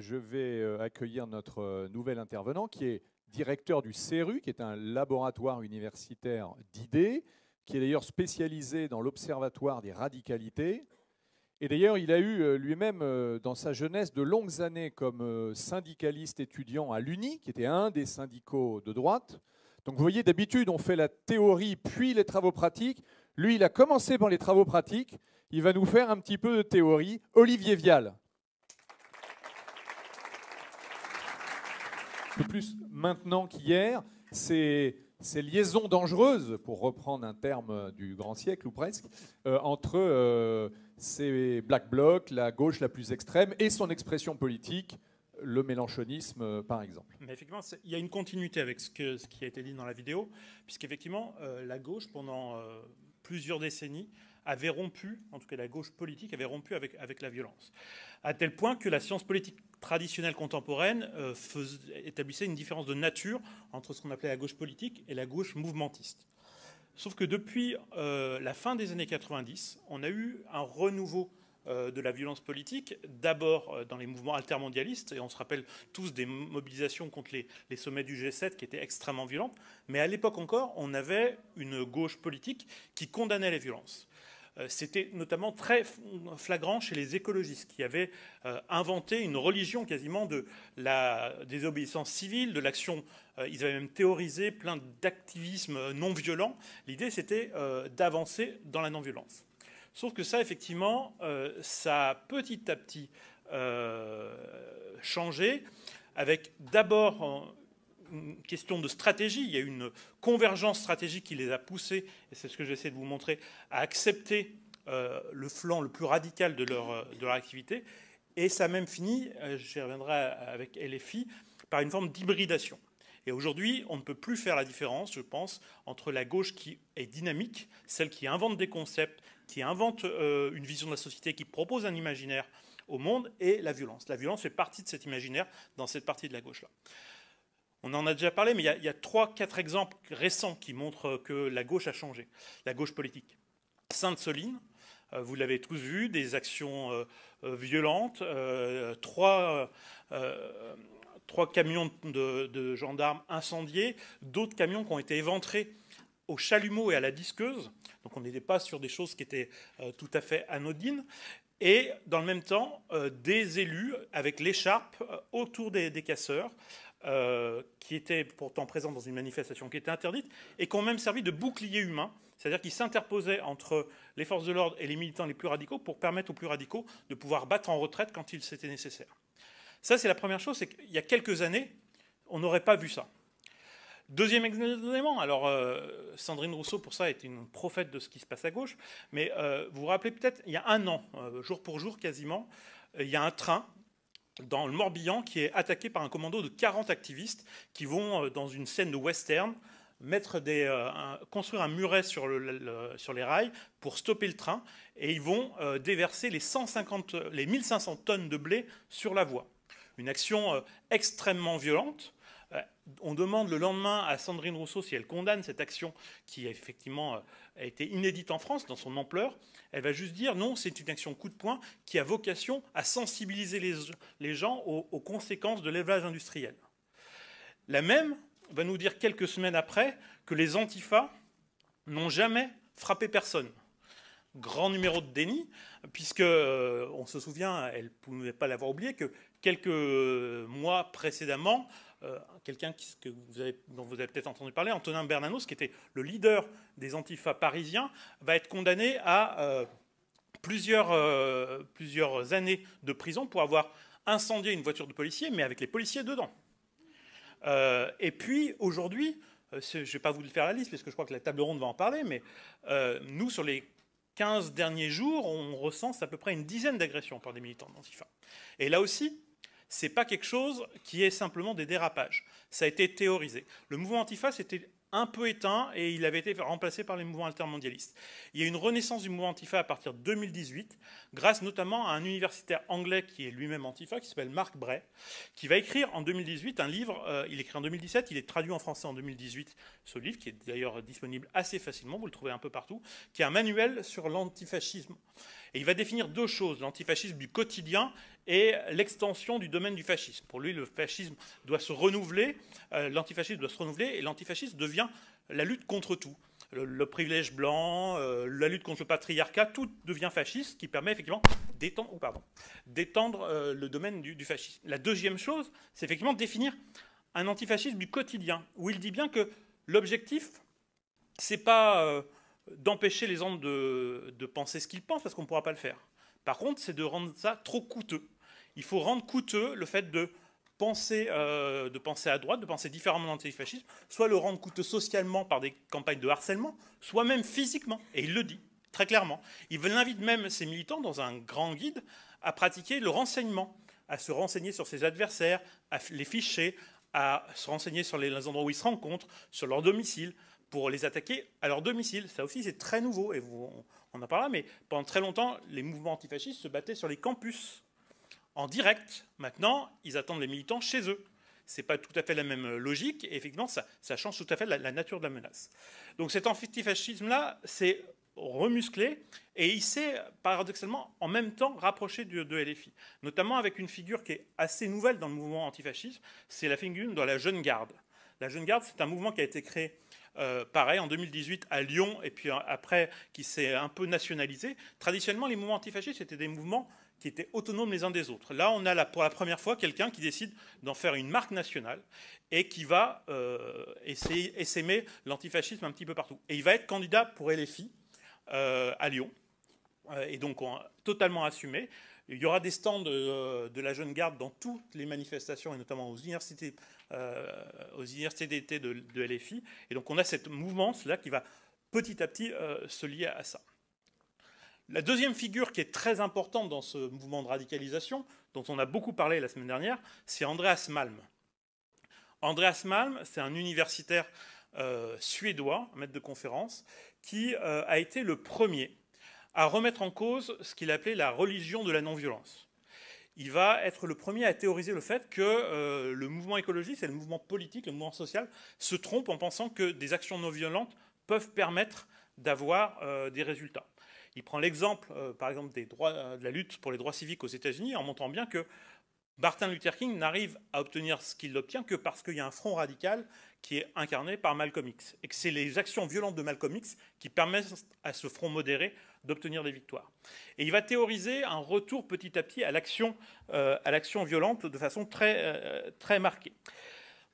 je vais accueillir notre nouvel intervenant qui est directeur du CERU, qui est un laboratoire universitaire d'idées, qui est d'ailleurs spécialisé dans l'observatoire des radicalités. Et d'ailleurs, il a eu lui-même, dans sa jeunesse, de longues années comme syndicaliste étudiant à l'UNI, qui était un des syndicats de droite. Donc vous voyez, d'habitude, on fait la théorie puis les travaux pratiques. Lui, il a commencé par les travaux pratiques. Il va nous faire un petit peu de théorie. Olivier Vial. Un peu plus maintenant qu'hier, ces liaisons dangereuses, pour reprendre un terme du grand siècle ou presque, entre ces Black Blocs, la gauche la plus extrême, et son expression politique, le mélenchonisme, par exemple. Mais effectivement, il y a une continuité avec ce qui a été dit dans la vidéo, puisqu'effectivement, la gauche, pendant plusieurs décennies, avait rompu, en tout cas la gauche politique, avait rompu avec la violence. À tel point que la science politique traditionnelle contemporaine établissait une différence de nature entre ce qu'on appelait la gauche politique et la gauche mouvementiste. Sauf que depuis la fin des années 90, on a eu un renouveau de la violence politique, d'abord dans les mouvements altermondialistes, et on se rappelle tous des mobilisations contre les sommets du G7 qui étaient extrêmement violentes, mais à l'époque encore, on avait une gauche politique qui condamnait les violences. C'était notamment très flagrant chez les écologistes qui avaient inventé une religion quasiment de la désobéissance civile, de l'action. Ils avaient même théorisé plein d'activismes non violents. L'idée, c'était d'avancer dans la non-violence. Sauf que ça, effectivement, ça a petit à petit changé, avec d'abord une question de stratégie. Il y a eu une convergence stratégique qui les a poussés, et c'est ce que j'essaie de vous montrer, à accepter le flanc le plus radical de leur activité. Et ça a même fini, j'y reviendrai avec LFI, par une forme d'hybridation. Et aujourd'hui, on ne peut plus faire la différence, je pense, entre la gauche qui est dynamique, celle qui invente des concepts, qui invente une vision de la société, qui propose un imaginaire au monde, et la violence. La violence fait partie de cet imaginaire dans cette partie de la gauche-là. On en a déjà parlé, mais il y a 3-4 exemples récents qui montrent que la gauche a changé, la gauche politique. Sainte-Soline, vous l'avez tous vu, des actions violentes, trois camions de gendarmes incendiés, d'autres camions qui ont été éventrés au chalumeau et à la disqueuse. Donc on n'était pas sur des choses qui étaient tout à fait anodines. Et dans le même temps, des élus avec l'écharpe autour des casseurs, qui étaient pourtant présents dans une manifestation qui était interdite, et qui ont même servi de bouclier humain, c'est-à-dire qu'ils s'interposaient entre les forces de l'ordre et les militants les plus radicaux pour permettre aux plus radicaux de pouvoir battre en retraite quand il c'était nécessaire. Ça, c'est la première chose, c'est qu'il y a quelques années, on n'aurait pas vu ça. Deuxième élément, alors Sandrine Rousseau, pour ça, est une prophète de ce qui se passe à gauche, mais vous vous rappelez peut-être, il y a un an, jour pour jour quasiment, il y a un train dans le Morbihan qui est attaqué par un commando de 40 activistes qui vont, dans une scène de western, construire un muret sur les rails pour stopper le train, et ils vont déverser les 1500 tonnes de blé sur la voie. Une action extrêmement violente. On demande le lendemain à Sandrine Rousseau si elle condamne cette action qui effectivement a été inédite en France dans son ampleur. Elle va juste dire non, c'est une action coup de poing qui a vocation à sensibiliser les gens aux conséquences de l'élevage industriel. La même va nous dire quelques semaines après que les antifas n'ont jamais frappé personne. Grand numéro de déni, puisque on se souvient, elle ne pouvait pas l'avoir oublié, que quelques mois précédemment, quelqu'un dont vous avez peut-être entendu parler, Antonin Bernanos, qui était le leader des antifas parisiens, va être condamné à plusieurs années de prison pour avoir incendié une voiture de policier, mais avec les policiers dedans. Et puis, aujourd'hui, je ne vais pas vous faire la liste, parce que je crois que la table ronde va en parler, mais nous, sur les 15 derniers jours, on recense à peu près une dizaine d'agressions par des militants d'Antifa. Et là aussi, ce n'est pas quelque chose qui est simplement des dérapages. Ça a été théorisé. Le mouvement Antifa s'était un peu éteint et il avait été remplacé par les mouvements altermondialistes. Il y a une renaissance du mouvement Antifa à partir de 2018, grâce notamment à un universitaire anglais qui est lui-même Antifa, qui s'appelle Mark Bray, qui va écrire en 2018 un livre, il écrit en 2017, il est traduit en français en 2018, ce livre, qui est d'ailleurs disponible assez facilement, vous le trouvez un peu partout, qui est un manuel sur l'antifascisme. Et il va définir deux choses, l'antifascisme du quotidien et l'extension du domaine du fascisme. Pour lui, le fascisme doit se renouveler, l'antifascisme doit se renouveler, et l'antifascisme devient la lutte contre tout. Le privilège blanc, la lutte contre le patriarcat, tout devient fasciste, ce qui permet effectivement d'étendre le domaine du fascisme. La deuxième chose, c'est effectivement de définir un antifascisme du quotidien, où il dit bien que l'objectif, c'est pas d'empêcher les gens de penser ce qu'ils pensent, parce qu'on ne pourra pas le faire. Par contre, c'est de rendre ça trop coûteux. Il faut rendre coûteux le fait de penser à droite, de penser différemment l'antifascisme, soit le rendre coûteux socialement par des campagnes de harcèlement, soit même physiquement. Et il le dit très clairement. Il invite même ses militants, dans un grand guide, à pratiquer le renseignement, à se renseigner sur ses adversaires, à les ficher, à se renseigner sur les endroits où ils se rencontrent, sur leur domicile, pour les attaquer à leur domicile. Ça aussi, c'est très nouveau, et on en parlera, mais pendant très longtemps, les mouvements antifascistes se battaient sur les campus, en direct. Maintenant, ils attendent les militants chez eux. Ce n'est pas tout à fait la même logique, et effectivement, ça change tout à fait la nature de la menace. Donc cet antifascisme-là, c'est remusclé, et il s'est paradoxalement en même temps rapproché de LFI, notamment avec une figure qui est assez nouvelle dans le mouvement antifasciste, c'est la figure de la Jeune Garde. La Jeune Garde, c'est un mouvement qui a été créé pareil, en 2018 à Lyon, et puis après qui s'est un peu nationalisé. Traditionnellement, les mouvements antifascistes étaient des mouvements qui étaient autonomes les uns des autres. Là, on a pour la première fois quelqu'un qui décide d'en faire une marque nationale et qui va essaimer l'antifascisme un petit peu partout. Et il va être candidat pour LFI à Lyon, et donc totalement assumé. Il y aura des stands de la Jeune Garde dans toutes les manifestations, et notamment aux universités d'été de LFI. Et donc on a cette mouvance-là qui va petit à petit se lier à ça. La deuxième figure qui est très importante dans ce mouvement de radicalisation, dont on a beaucoup parlé la semaine dernière, c'est Andreas Malm. Andreas Malm, c'est un universitaire suédois, un maître de conférence, qui a été le premier à remettre en cause ce qu'il appelait la religion de la non-violence. Il va être le premier à théoriser le fait que le mouvement écologiste et le mouvement politique, le mouvement social, se trompent en pensant que des actions non violentes peuvent permettre d'avoir des résultats. Il prend l'exemple, par exemple, de la lutte pour les droits civiques aux États-Unis, en montrant bien que Martin Luther King n'arrive à obtenir ce qu'il obtient que parce qu'il y a un front radical qui est incarné par Malcolm X, et que c'est les actions violentes de Malcolm X qui permettent à ce front modéré d'obtenir des victoires. Et il va théoriser un retour petit à petit à l'action violente de façon très marquée.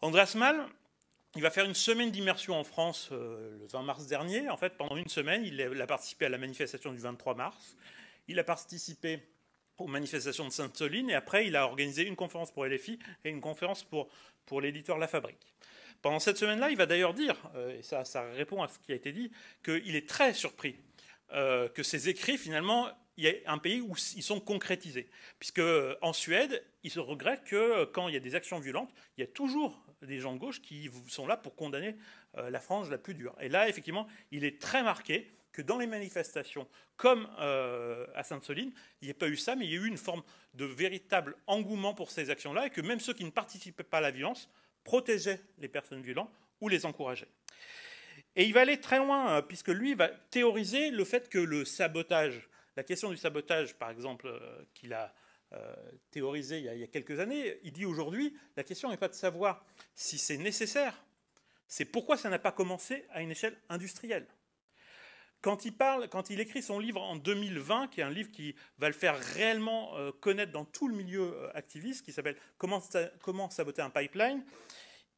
Andreas Malm, il va faire une semaine d'immersion en France le 20 mars dernier. En fait, pendant une semaine, il a participé à la manifestation du 23 mars. Il a participé aux manifestations de Sainte-Soline, et après, il a organisé une conférence pour LFI et une conférence pour l'éditeur La Fabrique. Pendant cette semaine-là, il va d'ailleurs dire, et ça répond à ce qui a été dit, qu'il est très surpris que ces écrits, finalement, il y a un pays où ils sont concrétisés. Puisque en Suède, ils se regrettent que quand il y a des actions violentes, il y a toujours des gens de gauche qui sont là pour condamner la frange la plus dure. Et là, effectivement, il est très marqué que dans les manifestations, comme à Sainte-Soline, il n'y a pas eu ça, mais il y a eu une forme de véritable engouement pour ces actions-là, et que même ceux qui ne participaient pas à la violence protégeaient les personnes violentes ou les encourageaient. Et il va aller très loin, puisque lui va théoriser le fait que le sabotage, la question du sabotage, par exemple, qu'il a théorisé il y a quelques années, il dit aujourd'hui, la question n'est pas de savoir si c'est nécessaire, c'est pourquoi ça n'a pas commencé à une échelle industrielle. Quand il écrit son livre en 2020, qui est un livre qui va le faire réellement connaître dans tout le milieu activiste, qui s'appelle « Comment saboter un pipeline »,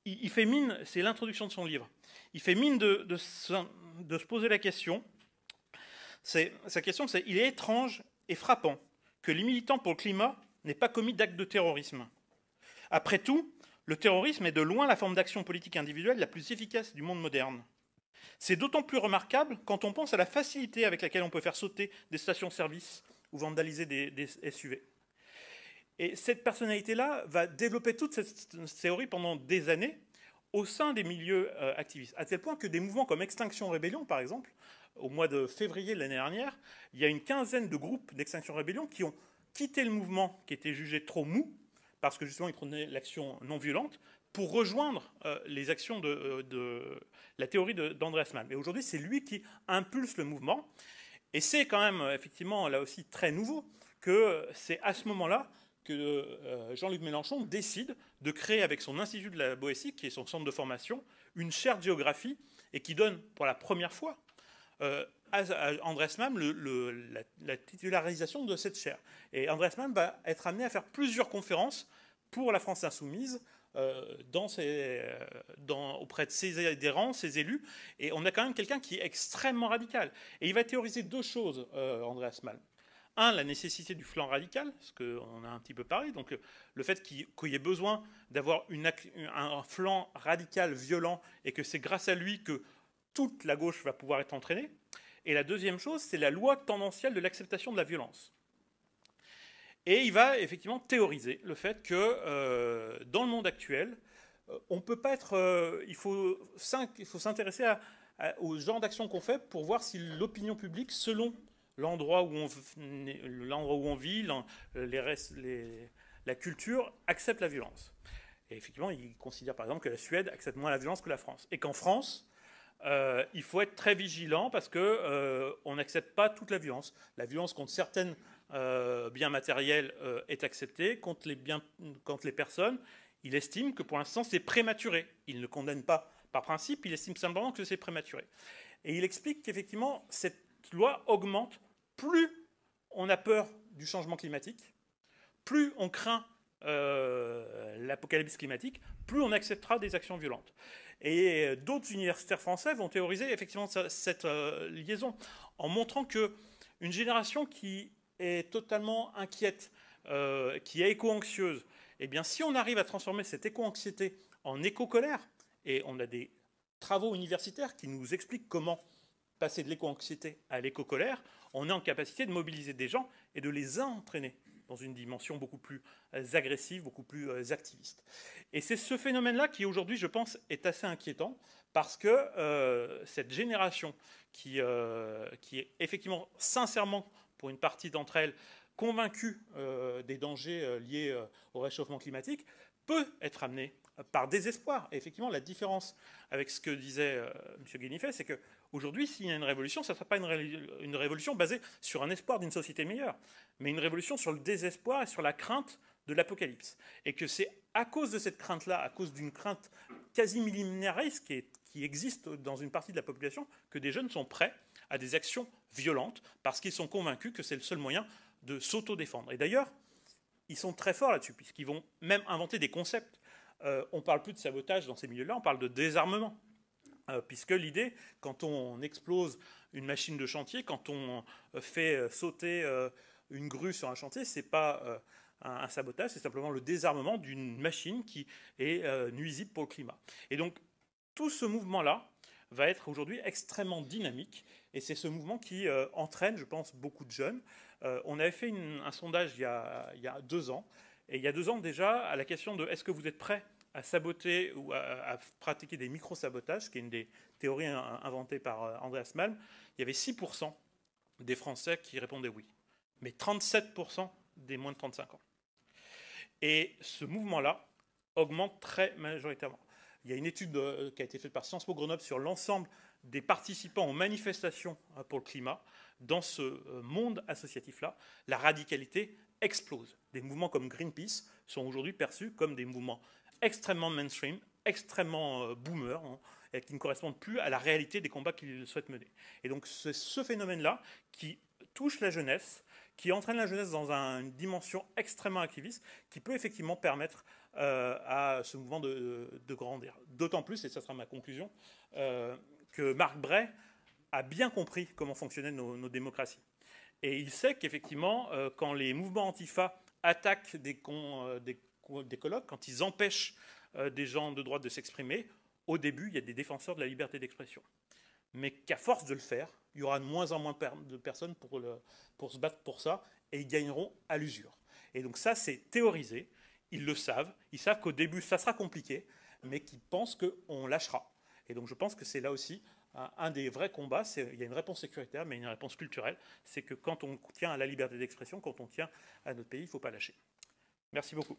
il fait mine, c'est l'introduction de son livre, il fait mine de se poser la question. Sa question, c'est « Il est étrange et frappant que les militants pour le climat n'aient pas commis d'actes de terrorisme. Après tout, le terrorisme est de loin la forme d'action politique individuelle la plus efficace du monde moderne. C'est d'autant plus remarquable quand on pense à la facilité avec laquelle on peut faire sauter des stations-service ou vandaliser des SUV. » Et cette personnalité-là va développer toute cette théorie pendant des années au sein des milieux activistes, à tel point que des mouvements comme Extinction Rébellion, par exemple, au mois de février de l'année dernière, il y a une quinzaine de groupes d'Extinction Rébellion qui ont quitté le mouvement qui était jugé trop mou, parce que justement ils prenaient l'action non violente, pour rejoindre les actions de la théorie d'Andreas Malm. Et aujourd'hui, c'est lui qui impulse le mouvement. Et c'est quand même, effectivement, là aussi très nouveau, que c'est à ce moment-là que Jean-Luc Mélenchon décide de créer avec son Institut de la Boétie, qui est son centre de formation, une chaire de géographie, et qui donne pour la première fois à Andres Malm la titularisation de cette chaire. Et Andres Malm va être amené à faire plusieurs conférences pour la France insoumise, auprès de ses adhérents, ses élus, et on a quand même quelqu'un qui est extrêmement radical. Et il va théoriser deux choses, Andreas Malm. Un, la nécessité du flanc radical, ce qu'on a un petit peu parlé, donc le fait qu'il y ait besoin d'avoir un flanc radical violent, et que c'est grâce à lui que toute la gauche va pouvoir être entraînée. Et la deuxième chose, c'est la loi tendancielle de l'acceptation de la violence. Et il va effectivement théoriser le fait que dans le monde actuel, on peut pas être. Il faut s'intéresser au genre d'action qu'on fait pour voir si l'opinion publique, selon l'endroit où on vit, la culture, accepte la violence. Et effectivement, il considère par exemple que la Suède accepte moins la violence que la France. Et qu'en France, il faut être très vigilant parce qu'on n'accepte pas toute la violence. La violence contre certaines biens matériels est acceptée, contre les personnes, il estime que pour l'instant c'est prématuré. Il ne condamne pas par principe, il estime simplement que c'est prématuré. Et il explique qu'effectivement cette loi augmente plus on a peur du changement climatique, plus on craint l'apocalypse climatique, plus on acceptera des actions violentes. Et d'autres universitaires français vont théoriser effectivement cette liaison en montrant qu'une génération qui est totalement inquiète, qui est éco-anxieuse, eh bien, si on arrive à transformer cette éco-anxiété en éco-colère, et on a des travaux universitaires qui nous expliquent comment passer de l'éco-anxiété à l'éco-colère, on est en capacité de mobiliser des gens et de les entraîner dans une dimension beaucoup plus agressive, beaucoup plus activiste. Et c'est ce phénomène-là qui, aujourd'hui, je pense, est assez inquiétant, parce que cette génération qui est effectivement, sincèrement, pour une partie d'entre elles, convaincue des dangers liés au réchauffement climatique, peut être amenée par désespoir. Et effectivement, la différence avec ce que disait M. Guénifet, c'est qu'aujourd'hui, s'il y a une révolution, ça ne sera pas une révolution basée sur un espoir d'une société meilleure, mais une révolution sur le désespoir et sur la crainte de l'apocalypse. Et que c'est à cause de cette crainte-là, à cause d'une crainte quasi millénariste qui existe dans une partie de la population, que des jeunes sont prêts à des actions violentes, parce qu'ils sont convaincus que c'est le seul moyen de s'auto-défendre. Et d'ailleurs, ils sont très forts là-dessus, puisqu'ils vont même inventer des concepts. On ne parle plus de sabotage dans ces milieux-là, on parle de désarmement. Puisque l'idée, quand on explose une machine de chantier, quand on fait sauter une grue sur un chantier, ce n'est pas un sabotage, c'est simplement le désarmement d'une machine qui est nuisible pour le climat. Et donc, tout ce mouvement-là va être aujourd'hui extrêmement dynamique, et c'est ce mouvement qui entraîne, je pense, beaucoup de jeunes. On avait fait un sondage il y a 2 ans, et il y a 2 ans déjà, à la question de est-ce que vous êtes prêts à saboter ou à pratiquer des micro-sabotages, qui est une des théories inventées par Andreas Malm, il y avait 6% des Français qui répondaient oui, mais 37% des moins de 35 ans. Et ce mouvement-là augmente très majoritairement. Il y a une étude qui a été faite par Sciences Po Grenoble sur l'ensemble des participants aux manifestations pour le climat. Dans ce monde associatif-là, la radicalité explose. Des mouvements comme Greenpeace sont aujourd'hui perçus comme des mouvements extrêmement mainstream, extrêmement boomer, et qui ne correspondent plus à la réalité des combats qu'ils souhaitent mener. Et donc c'est ce phénomène-là qui touche la jeunesse, qui entraîne la jeunesse dans une dimension extrêmement activiste, qui peut effectivement permettre à ce mouvement de grandir. D'autant plus, et ça sera ma conclusion, que Marc Bray a bien compris comment fonctionnaient nos démocraties. Et il sait qu'effectivement, quand les mouvements antifa attaquent des colloques, quand ils empêchent des gens de droite de s'exprimer, au début, il y a des défenseurs de la liberté d'expression. Mais qu'à force de le faire, il y aura de moins en moins de personnes pour se battre pour ça, et ils gagneront à l'usure. Et donc ça, c'est théorisé. Ils le savent. Ils savent qu'au début, ça sera compliqué, mais qu'ils pensent qu'on lâchera. Et donc je pense que c'est là aussi un des vrais combats. Il y a une réponse sécuritaire, mais une réponse culturelle. C'est que quand on tient à la liberté d'expression, quand on tient à notre pays, il ne faut pas lâcher. Merci beaucoup.